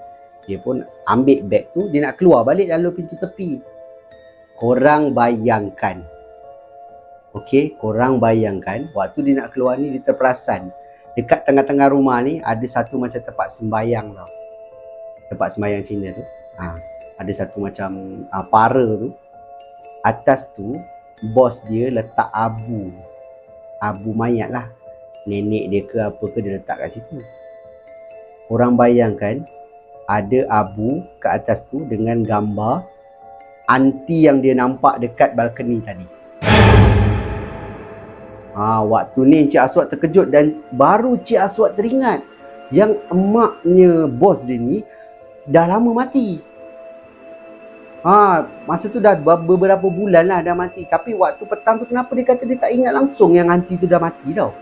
Dia pun ambil beg tu, dia nak keluar balik lalu pintu tepi. Korang bayangkan, korang bayangkan waktu dia nak keluar ni, dia terperasan dekat tengah-tengah rumah ni ada satu macam tempat sembayang tau. Tempat sembayang Cina tu. Ada satu macam para tu. Atas tu bos dia letak abu mayat lah, nenek dia ke apa ke, dia letak kat situ. Orang bayangkan ada abu ke atas tu dengan gambar aunty yang dia nampak dekat balkoni tadi. Waktu ni Encik Aswad terkejut dan baru Encik Aswad teringat yang emaknya bos dia ni dah lama mati. Masa tu dah beberapa bulan lah dah mati. Tapi waktu petang tu kenapa dia kata dia tak ingat langsung yang aunty tu dah mati tau.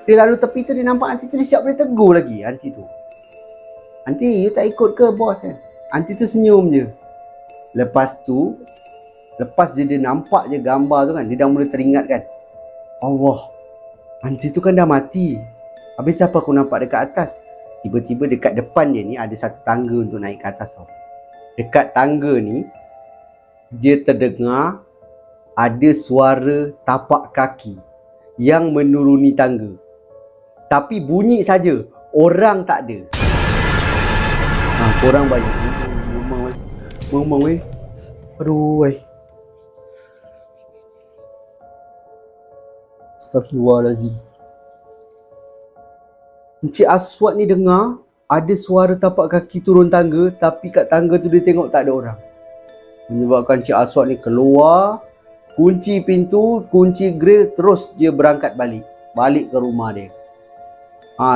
Dia lalu tepi tu, dia nampak aunty tu, dia siap boleh tegur lagi aunty tu. Aunty, you tak ikut ke bos kan? Aunty tu senyum je. Lepas dia nampak je gambar tu kan, dia dah mula teringat kan. Allah, aunty tu kan dah mati. Habis apa aku nampak dekat atas? Tiba-tiba dekat depan dia ni ada satu tangga untuk naik ke atas tau. Dekat tangga ni, dia terdengar ada suara tapak kaki yang menuruni tangga. Tapi bunyi saja, orang tak ada. Korang bayang. Memang weh. Aduh weh. Astagfirullahalazim. Encik Aswad ni dengar ada suara tapak kaki turun tangga, tapi kat tangga tu dia tengok tak ada orang. Menyebabkan Encik Aswad ni keluar, kunci pintu, kunci grill, terus dia berangkat balik ke rumah dia.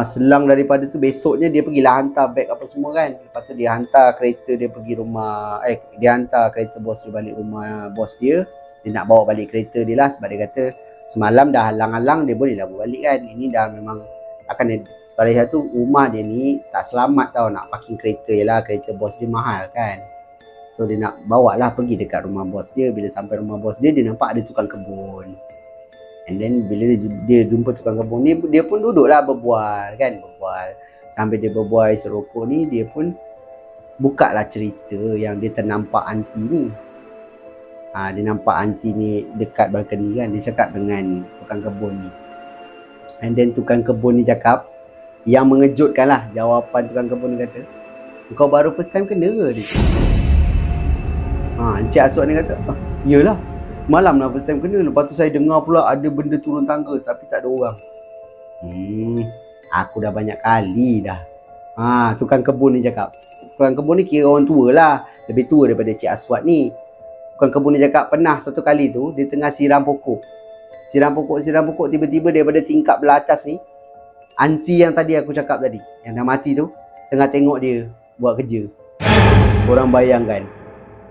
Selang daripada tu, besoknya dia pergilah hantar beg apa semua kan. Lepas tu dia hantar kereta dia pergi rumah, dia hantar kereta bos dia balik rumah bos dia. Dia nak bawa balik kereta dia lah, sebab dia kata semalam dah halang-halang, dia boleh lah balik kan. Ini dah memang akan, kalau satu rumah dia ni tak selamat tau, nak parking kereta je lah, kereta bos dia mahal kan. So dia nak bawa lah pergi dekat rumah bos dia. Bila sampai rumah bos dia, dia nampak ada tukang kebun. And then bila dia jumpa tukang kebun ni, dia pun duduklah berbual. Sambil dia berbual isi rokok ni, dia pun buka lah cerita yang dia ternampak aunty ni. Dia nampak aunty ni dekat balkoni kan. Dia cakap dengan tukang kebun ni. And then tukang kebun ni cakap, yang mengejutkan lah jawapan tukang kebun ni kata, kau baru first time kena ke? Encik Aswad ni kata, iyalah, semalam lah first time kena. Lepas tu saya dengar pula ada benda turun tangga tapi tak ada orang. Aku dah banyak kali dah. Tukang kebun ni cakap. Tukang kebun ni kira orang tua lah, lebih tua daripada Encik Aswad ni. Tukang kebun ni cakap pernah satu kali tu dia tengah siram pokok. Siram pokok, tiba-tiba daripada tingkap belah atas ni, anti yang tadi aku cakap tadi, yang dah mati tu, tengah tengok dia buat kerja. Korang bayangkan,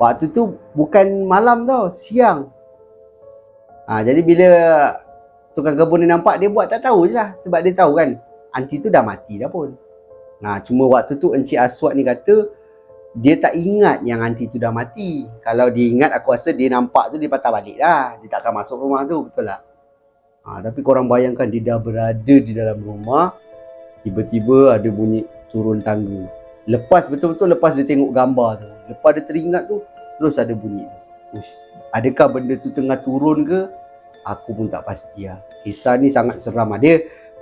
waktu tu bukan malam tau, siang. Jadi bila tukang kebun ni nampak, dia buat tak tahu je lah. Sebab dia tahu kan, anti tu dah mati dah pun. Cuma waktu tu Encik Aswad ni kata, dia tak ingat yang anti tu dah mati. Kalau dia ingat, aku rasa dia nampak tu dia patah balik dah. Dia takkan masuk rumah tu, betul tak? Tapi korang bayangkan dia dah berada di dalam rumah, tiba-tiba ada bunyi turun tangga. Lepas betul-betul lepas dia tengok gambar tu, lepas dia teringat tu, terus ada bunyi tu. Adakah benda tu tengah turun ke? Aku pun tak pasti lah. Kisah ni sangat seram lah.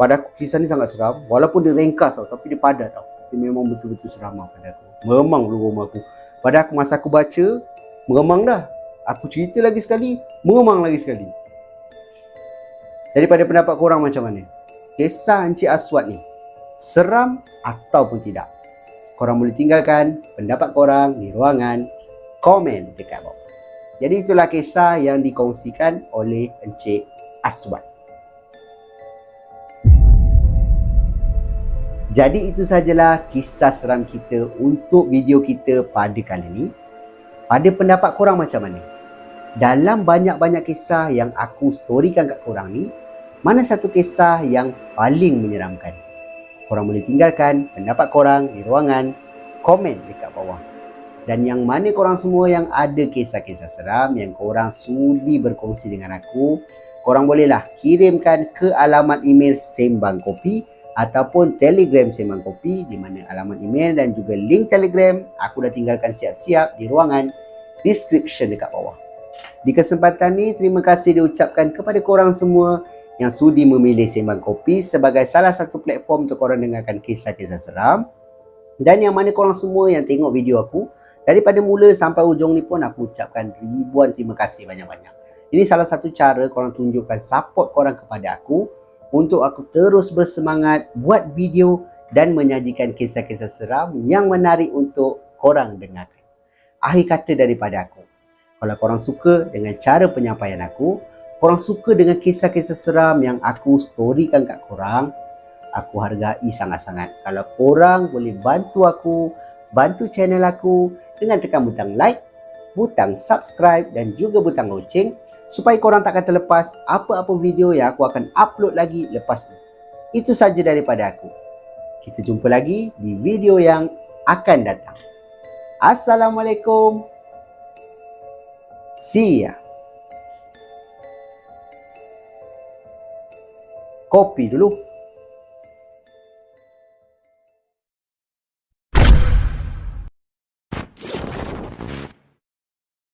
Pada aku kisah ni sangat seram. Walaupun dia ringkas tau, tapi dia padat tau. Dia memang betul-betul seram lah pada aku. Meremang dulu rumah aku. Pada aku masa aku baca, meremang dah. Aku cerita lagi sekali, meremang lagi sekali. Daripada pendapat korang macam mana? Kisah Encik Aswad ni seram ataupun tidak? Korang boleh tinggalkan pendapat korang di ruangan komen dekat bawah. Jadi itulah kisah yang dikongsikan oleh Encik Aswad. Jadi itu sajalah kisah seram kita untuk video kita pada kali ini. Pada pendapat korang macam mana? Dalam banyak-banyak kisah yang aku storykan kat korang ni, mana satu kisah yang paling menyeramkan? Korang boleh tinggalkan pendapat korang di ruangan komen dekat bawah. Dan yang mana korang semua yang ada kisah-kisah seram yang korang sudi berkongsi dengan aku, korang bolehlah kirimkan ke alamat email Sembang Kopi ataupun Telegram Sembang Kopi, di mana alamat email dan juga link Telegram aku dah tinggalkan siap-siap di ruangan description dekat bawah. Di kesempatan ni, terima kasih diucapkan kepada korang semua yang sudi memilih Sembang Kopi sebagai salah satu platform untuk korang dengarkan kisah-kisah seram. Dan yang mana korang semua yang tengok video aku daripada mula sampai hujung ni pun aku ucapkan ribuan terima kasih banyak-banyak. Ini salah satu cara korang tunjukkan support korang kepada aku untuk aku terus bersemangat buat video dan menyajikan kisah-kisah seram yang menarik untuk korang dengarkan. Akhir kata daripada aku, kalau korang suka dengan cara penyampaian aku, korang suka dengan kisah-kisah seram yang aku storykan kat korang, aku hargai sangat-sangat kalau korang boleh bantu aku, bantu channel aku dengan tekan butang like, butang subscribe dan juga butang loceng supaya korang takkan terlepas apa-apa video yang aku akan upload lagi lepas ni. Itu saja daripada aku. Kita jumpa lagi di video yang akan datang. Assalamualaikum. See ya. Kopi dulu.